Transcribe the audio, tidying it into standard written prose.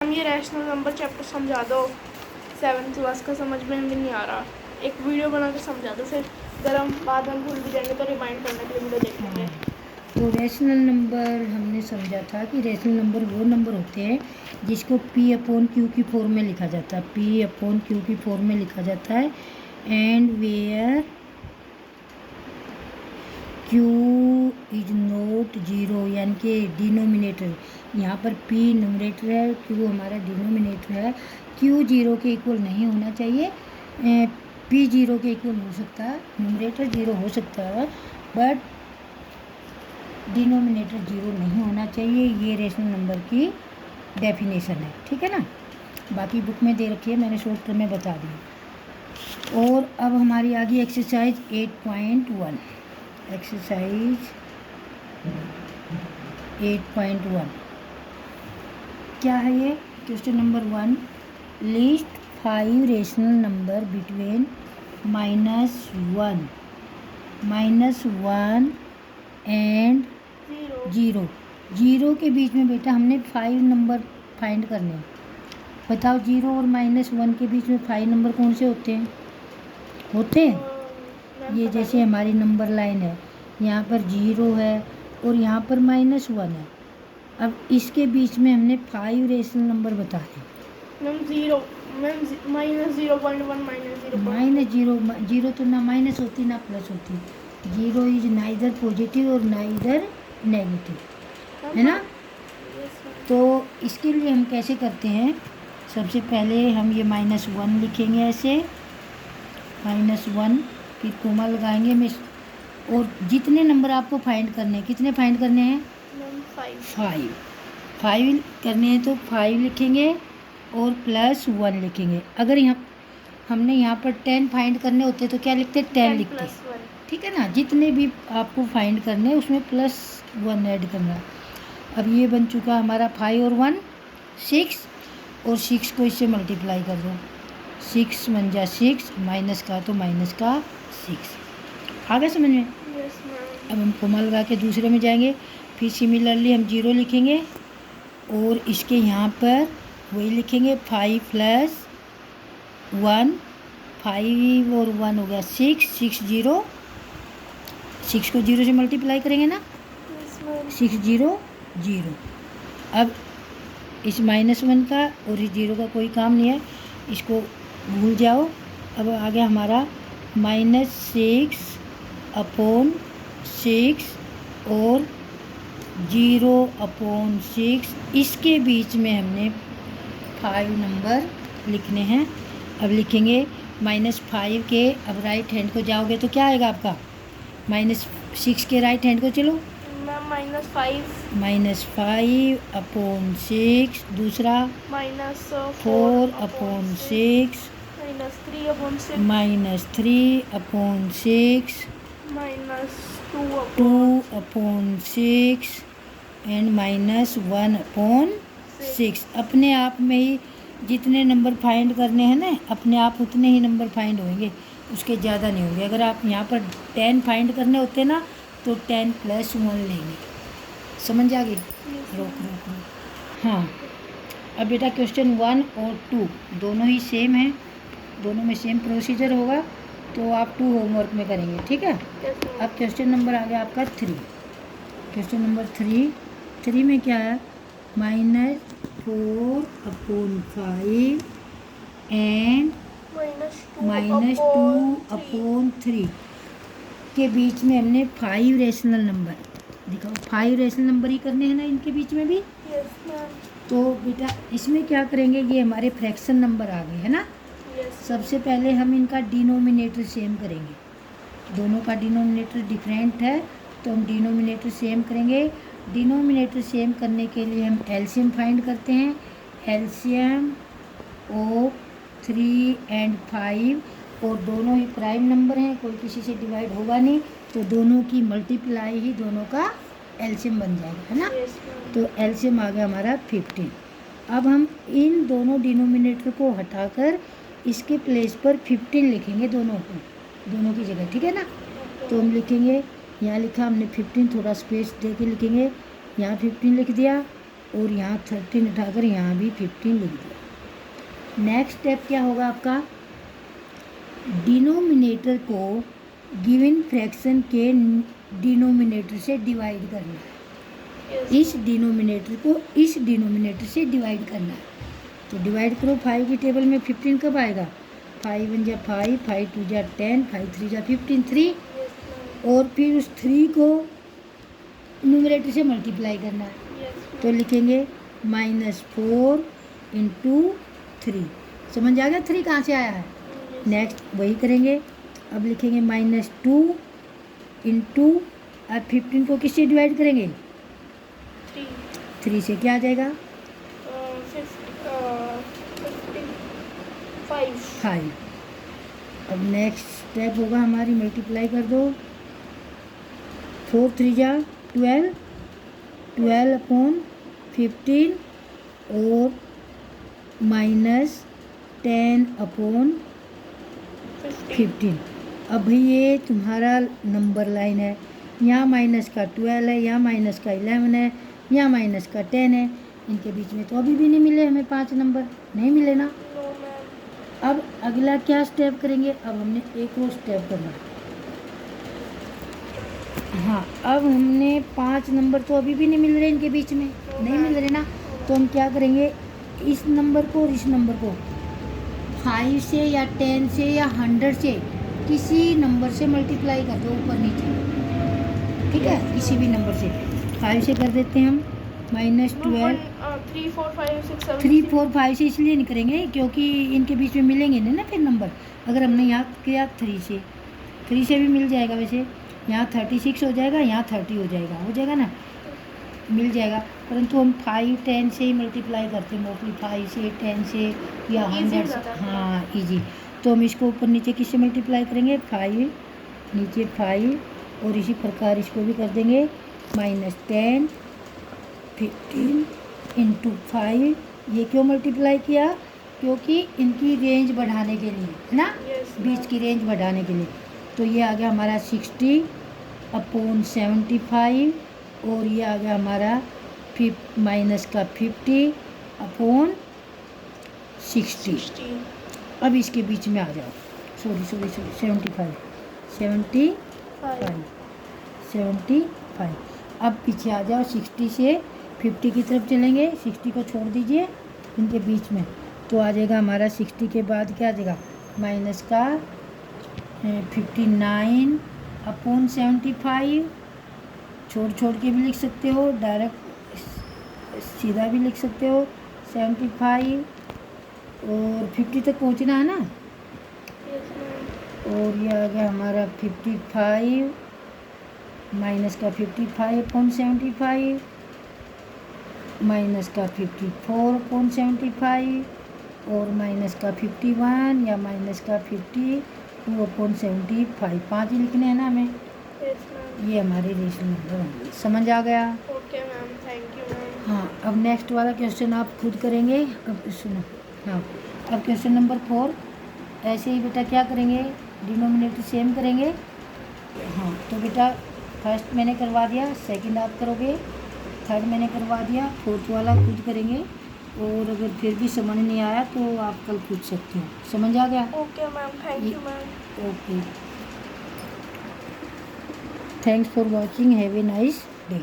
हम ये rational number chapter समझा दो। 7th क्लास का समझ में भी नहीं आ रहा, एक वीडियो बना के समझा दो, फिर अगर हम बाद में भूल भी जाएंगे तो रिमाइंड करने के लिए वीडियो देख लेंगे। तो रैशनल नंबर हमने समझा था कि रैशनल नंबर वो नंबर होते हैं जिसको P अपॉन क्यू की फॉर्म में लिखा जाता है, P अपॉन क्यू की फॉर्म में लिखा जाता है। And where Q is not zero, यानी कि डिनोमिनेटर, यहाँ पर P न्यूमरेटर है, Q हमारा डिनोमिनेटर है। Q जीरो के इक्वल नहीं होना चाहिए, P जीरो के इक्वल हो सकता है, न्यूमरेटर जीरो हो सकता है बट डिनोमिनेटर जीरो नहीं होना चाहिए। ये रेशनल नंबर की डेफिनेशन है, ठीक है ना। बाकी बुक में दे रखी है, मैंने शॉर्ट टर्म में बता दी। और अब हमारी आ गई एक्सरसाइज 8.1। एक्सरसाइज 8.1 क्या है ये? Question number 1, list 5 rational number between -1 and zero. Zero के बीच में बेटा हमने 5 नंबर फाइंड करने हैं। बताओ जीरो और -1 के बीच में 5 नंबर कौन से होते हैं? ये जैसे हमारी नंबर लाइन है, यहाँ पर जीरो है और यहाँ पर -1 है। अब इसके बीच में हमने 5 रेशनल नंबर बता दें। जीरो तो ना माइनस होती ना प्लस होती। जीरो इज नाइदर पॉजिटिव और नाइदर नेगेटिव, है ना। तो इसके लिए हम कैसे करते हैं? सबसे पहले हम ये -1 लिखेंगे ऐसे, -1 फिर कोमा लगाएंगे में, और जितने नंबर आपको फाइंड करने हैं, कितने फाइंड करने हैं? 5 करने हैं तो 5 लिखेंगे और +1 लिखेंगे। अगर हमने यहाँ पर 10 फाइंड करने होते तो क्या लिखते? 10 लिखते, ठीक है ना। जितने भी आपको फाइंड करने उसमें +1 ऐड करना। अब ये बन चुका हमारा 5 और 1 6, और 6 को इससे मल्टीप्लाई कर दो, 6 बन जा 6, माइनस का तो माइनस का 6। आ गया समझ में? अब हम कोमा लगा के दूसरे में जाएंगे, फिर सिमिलरली हम 0 लिखेंगे और इसके यहाँ पर वही लिखेंगे 5 + 1, 5 और 1 हो गया 6, 6 0, 6 को 0 से मल्टीप्लाई करेंगे ना, 6 0 0। अब इस -1 का और इस 0 का कोई काम नहीं है, इसको भूल जाओ। अब आ गया हमारा -6 अपॉन 6 और 0/6, इसके बीच में हमने 5 नंबर लिखने हैं। अब लिखेंगे -5 के, अब राइट हैंड को जाओगे तो क्या आएगा आपका? -6 के राइट हैंड को चलो, -5/6, दूसरा -4/6, -3/6, -2/6 एंड -1/6। अपने आप में ही जितने नंबर फाइंड करने हैं ना, अपने आप उतने ही नंबर फाइंड होंगे, उसके ज़्यादा नहीं होंगे। अगर आप यहाँ पर 10 फाइंड करने होते ना तो 10 + 1 लेंगे। समझ आ गई? रोक। हाँ, अब बेटा क्वेश्चन 1 और 2 दोनों ही सेम है, दोनों में सेम प्रोसीजर होगा, तो आप 2 होमवर्क में करेंगे, ठीक है। अब क्वेश्चन नंबर आ गया आपका 3। क्वेश्चन नंबर 3 में क्या है? -4/5 एंड -2/3 के बीच में हमने 5 रेशनल नंबर, दिखाओ 5 रेशनल नंबर ही करने हैं ना इनके बीच में भी। तो बेटा इसमें क्या करेंगे? ये हमारे फ्रैक्शन नंबर आ गए, है ना। सबसे पहले हम इनका डिनोमिनेटर सेम करेंगे, दोनों का डिनोमिनेटर डिफरेंट है तो हम डिनोमिनेटर सेम करेंगे। डिनोमिनेटर सेम करने के लिए हम एलसीएम फाइंड करते हैं। एलसीएम ऑफ 3 और 5, और दोनों ही प्राइम नंबर हैं, कोई किसी से डिवाइड होगा नहीं, तो दोनों की मल्टीप्लाई ही दोनों का एलसीएम बन जाएगा, है ना। तो एलसीएम आ गया हमारा 15। अब हम इन दोनों डिनोमिनेटर को हटाकर इसके प्लेस पर 15 लिखेंगे, दोनों की जगह, ठीक है ना। तो हम लिखेंगे, यहाँ लिखा हमने 15, थोड़ा स्पेस दे के लिखेंगे, यहाँ 15 लिख दिया, और यहाँ 13 उठाकर यहाँ भी 15 लिख दिया। नेक्स्ट स्टेप क्या होगा आपका, डिनोमिनेटर को गिवन फ्रैक्शन के डिनोमिनेटर से डिवाइड करना है। इस डिनोमिनेटर को इस डिनोमिनेटर से डिवाइड करना है। तो डिवाइड करो, 5 की टेबल में 15 कब आएगा, 5 1 जा 5, 5 2 जा 10, 5 3 जा 15, 3। और फिर उस 3 को न्यूमरेटर से मल्टीप्लाई करना है। तो लिखेंगे -4 × 3। समझ आ गया 3 कहाँ से आया है। नेक्स्ट वही करेंगे, अब लिखेंगे -2 × अब 15 को किससे डिवाइड करेंगे, 3 से क्या आ जाएगा, 5। अब नेक्स्ट स्टेप होगा हमारी, मल्टीप्लाई कर दो, 4 3 जा 12, 12/15 और -10/15। अब भाई ये तुम्हारा नंबर लाइन है, यहाँ माइनस का 12 है, यहाँ माइनस का 11 है, यहाँ माइनस का 10 है। इनके बीच में तो अभी भी नहीं मिले हमें 5 नंबर, नहीं मिले ना। अब अगला क्या स्टेप करेंगे, अब हमने एक और स्टेप करना है। हाँ, अब हमने 5 नंबर तो अभी भी नहीं मिल रहे इनके बीच में, नहीं मिल रहे ना। तो हम क्या करेंगे, इस नंबर को और इस नंबर को 5 से या 10 से या 100 से किसी नंबर से मल्टीप्लाई कर दो, ऊपर नीचे, ठीक है, किसी भी नंबर से। 5 से कर देते हैं हम -12, 3 4 5 6 7 3 4 5 से इसलिए नहीं करेंगे क्योंकि इनके बीच में मिलेंगे नहीं ना फिर नंबर। अगर हमने यहाँ किया 3 से भी मिल जाएगा, वैसे यहाँ 36 हो जाएगा, यहाँ 30 हो जाएगा ना, मिल जाएगा। परंतु हम 5 10 से ही मल्टीप्लाई करते हैं मोस्टली, 5 से 10 से या 100 से। हाँ इजी। तो हम इसको ऊपर नीचे किससे मल्टीप्लाई करेंगे, 5 नीचे 5, और इसी प्रकार इसको भी कर देंगे -10 15 × 5। ये क्यों मल्टीप्लाई किया, क्योंकि इनकी रेंज बढ़ाने के लिए है ना, बीच की रेंज बढ़ाने के लिए। तो ये आ गया हमारा 60/75 और ये आ गया हमारा -50/60। अब इसके बीच में आ जाओ, सॉरी 75। अब पीछे आ जाओ, 60 से 50 की तरफ चलेंगे, 60 को छोड़ दीजिए इनके बीच में। तो आ जाएगा हमारा 60 के बाद क्या आ जाएगा, माइनस का 59/75। छोड़ के भी लिख सकते हो, डायरेक्ट सीधा भी लिख सकते हो, 75 और 50 तक पहुंचना है ना। और ये आ गया हमारा 55 माइनस का 55/75 माइनस का 54/75 और माइनस का 51 या माइनस का 52/75। 5 ही लिखने हैं ना हमें। ये हमारी रेशनल नंबर होंगे। समझ आ गया। Okay ma'am, thank you ma'am. हाँ, अब नेक्स्ट वाला क्वेश्चन आप खुद करेंगे। अब सुनो, हाँ, अब क्वेश्चन नंबर 4 ऐसे ही बेटा क्या करेंगे, डिनोमिनेटर सेम करेंगे। हाँ, तो बेटा फर्स्ट मैंने करवा दिया, सेकंड आप करोगे, थर्ड मैंने करवा दिया, फोर्थ वाला खुद करेंगे। और अगर फिर भी समझ नहीं आया तो आप कल पूछ सकते हो। समझ आ गया। Okay ma'am, thank you ma'am. Okay, thanks for watching, have a nice day.